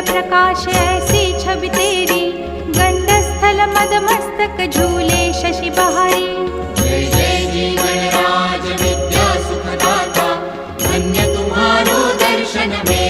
प्रकाश ऐसी छवि तेरी, गंडस्थल मद मस्तक झूले शशि बहारी। जय जय जीवन राज विद्या सुखदाता, धन्य तुम्हारो दर्शन में